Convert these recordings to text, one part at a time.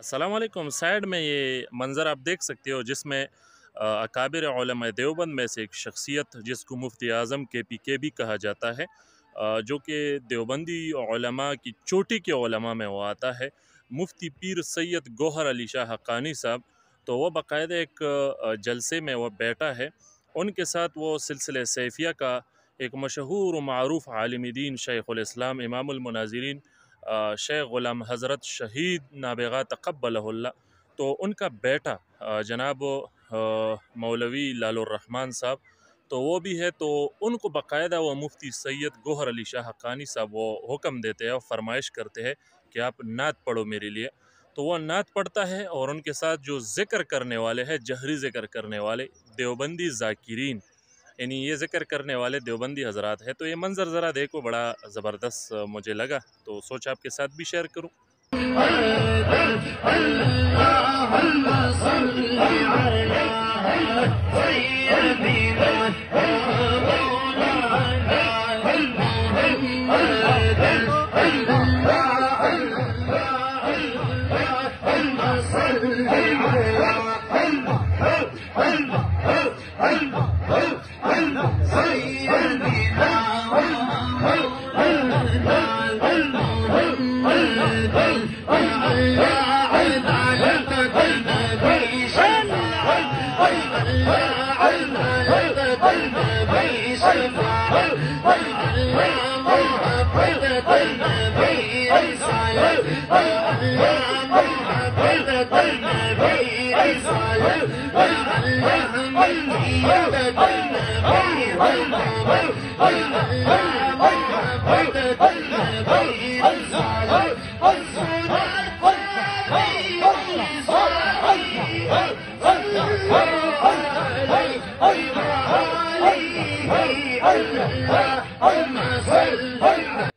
अस्सलाम वालेकुम। साइड में ये मंज़र आप देख सकते हो जिसमें अकाबिर उलमा देवबंद में से एक शख्सियत जिसको मुफ्ती आज़म KPK भी कहा जाता है, जो कि देवबंदी उलमा की चोटी के उलमा में वो आता है, मुफ्ती पीर सैयद गौहर अली शाह हक़ानी साहब। तो वो बाकायदा एक जलसे में वो बैठा है, उनके साथ वो सिलसिले सैफिया का एक मशहूर व मारूफ़ आलिम दीन शेखुल इस्लाम इमामुल मुनाज़िरीन शेख ग़ुलाम हज़रत शहीद नाबग़ा तक़ब्बलहुल्लाह, तो उनका बेटा जनाब मौलवी लालुर रहमान साहब, तो वो भी है। तो उनको बाकायदा वो मुफ्ती सैयद गौहर अली शाह हक़ानी साहब वो हुक्म देते हैं और फरमाइश करते हैं कि आप नात पढ़ो मेरे लिए। तो वो नात पढ़ता है और उनके साथ जो ज़िक्र करने वाले हैं, जहरी ज़िक्र करने वाले देवबंदी ज़ाकिरीन, यानी ये ज़िक्र करने वाले देवबंदी हज़रात है। तो ये मंज़र ज़रा देखो, बड़ा ज़बरदस्त मुझे लगा, तो सोचा आपके साथ भी शेयर करूँ।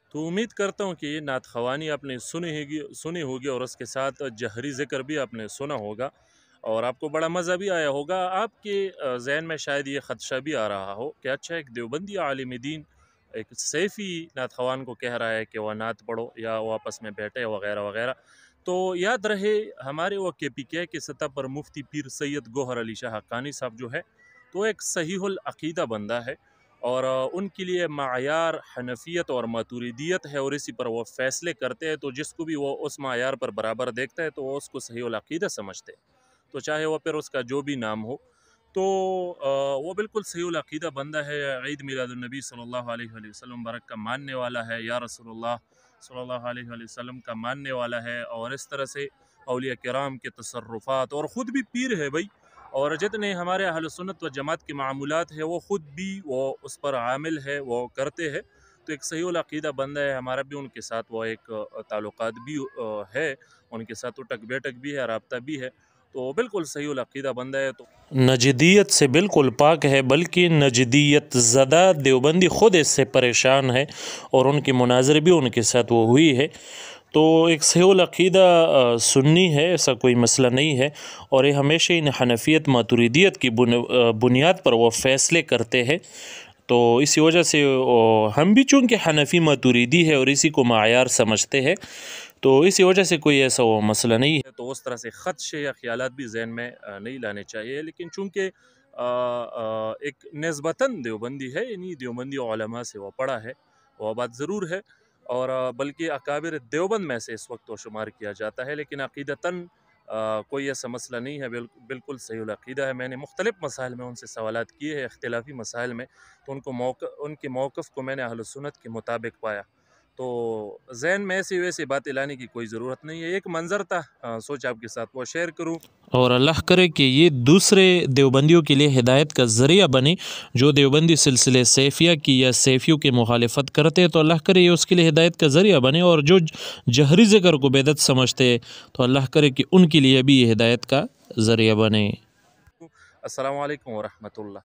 तो उम्मीद करता हूँ कि ये नात ख़वानी आपने सुनी होगी और उसके साथ जहरी ज़िक्र भी आपने सुना होगा और आपको बड़ा मज़ा भी आया होगा। आपके ज़हन में शायद ये ख़दशा भी आ रहा हो कि अच्छा, एक देवबंदी आलिम दीन एक सैफ़ी नात ख़वान को कह रहा है कि वह नात पढ़ो या वो आपस में बैठे वग़ैरह वग़ैरह। तो याद रहे, हमारे वो KPK की सतह पर मुफ्ती पीर सैयद गौहर अली शाह हक़ानी साहब जो है, तो एक सहीहुल अक़ीदा बंदा है और उनके लिए मायार हनफियत और मातुरिदियत है और इसी पर वो फ़ैसले करते हैं। तो जिसको भी वो उस मायार पर बराबर देखता है तो वो उसको सहीहुल अक़ीदा समझते हैं, तो चाहे वो फिर उसका जो भी नाम हो। तो वो बिल्कुल सहीहुल अक़ीदा बंदा है। ईद मिलादुन्नबी सल्लल्लाहु अलैहि वसल्लम मुबारक का मानने वाला है, या रसूलुल्लाह सल्लल्लाहु अलैहि वसल्लम का मानने वाला है और इस तरह से औलिया किराम के तसर्रुफ़ात, और ख़ुद भी पीर है भाई, और जितने हमारे अहल सुन्नत व जमात के मामूलात है वो ख़ुद भी वो उस पर आमिल है, वो करते हैं। तो एक सहीहुल अक़ीदा बंदा है, हमारा भी उनके साथ वो एक ताल्लुक़ात भी है, उनके साथ उठक बैठक भी है, राब्ता भी है। तो बिल्कुल सहीहुल अक़ीदा बंदा है। तो नजदियत से बिल्कुल पाक है, बल्कि नजदियत ज़दा देवबंदी ख़ुद इससे परेशान है और उनकी मुनाज़रे भी उनके साथ वो हुई है। तो एक सहीहुल अक़ीदा सुन्नी है, ऐसा कोई मसला नहीं है, और ये हमेशा इन हनफियत मातुरिदियत की बुनियाद पर वो फ़ैसले करते हैं। तो इसी वजह से हम भी चूँकि हनफी मातुरिदी है और इसी को मायार समझते हैं, तो इसी वजह से कोई ऐसा वो मसला नहीं है। तो उस तरह से ख़दशे या ख़यालात भी ज़हन में नहीं लाने चाहिए। लेकिन चूँकि एक निस्बतन देवबंदी है, यानी देवबंदी उलमा से वो पढ़ा है, वह बात ज़रूर है, और बल्कि अकाबिर देवबंद में से इस वक्त वो शुमार किया जाता है। लेकिन अक़ीदतन कोई ऐसा मसला नहीं है, बिल्कुल सहीहुल अक़ीदा है। मैंने मुख्तलिफ़ मसाइल में उनसे सवालात किए हैं, इख्तिलाफ़ी मसाइल में, तो उनके मौक़िफ़ को मैंने अहल सुन्नत के मुताबिक पाया। तो ज़हन में ऐसी वैसी बातें लाने की कोई ज़रूरत नहीं है, एक मंज़र था, सोचा आपके साथ वो शेयर करूँ। और अल्लाह करे कि ये दूसरे देवबंदियों के लिए हिदायत का ज़रिया बने, जो देवबंदी सिलसिले सैफिया की या सैफियों की मुखालिफत करते हैं, तो अल्लाह करे ये उसके लिए हिदायत का ज़रिया बने, और जो जहरी ज़िक्र को बेदत समझते हैं तो अल्लाह करे कि उनके लिए भी ये हिदायत का ज़रिया बने। अस्सलामु अलैकुम व रहमतुल्लाह।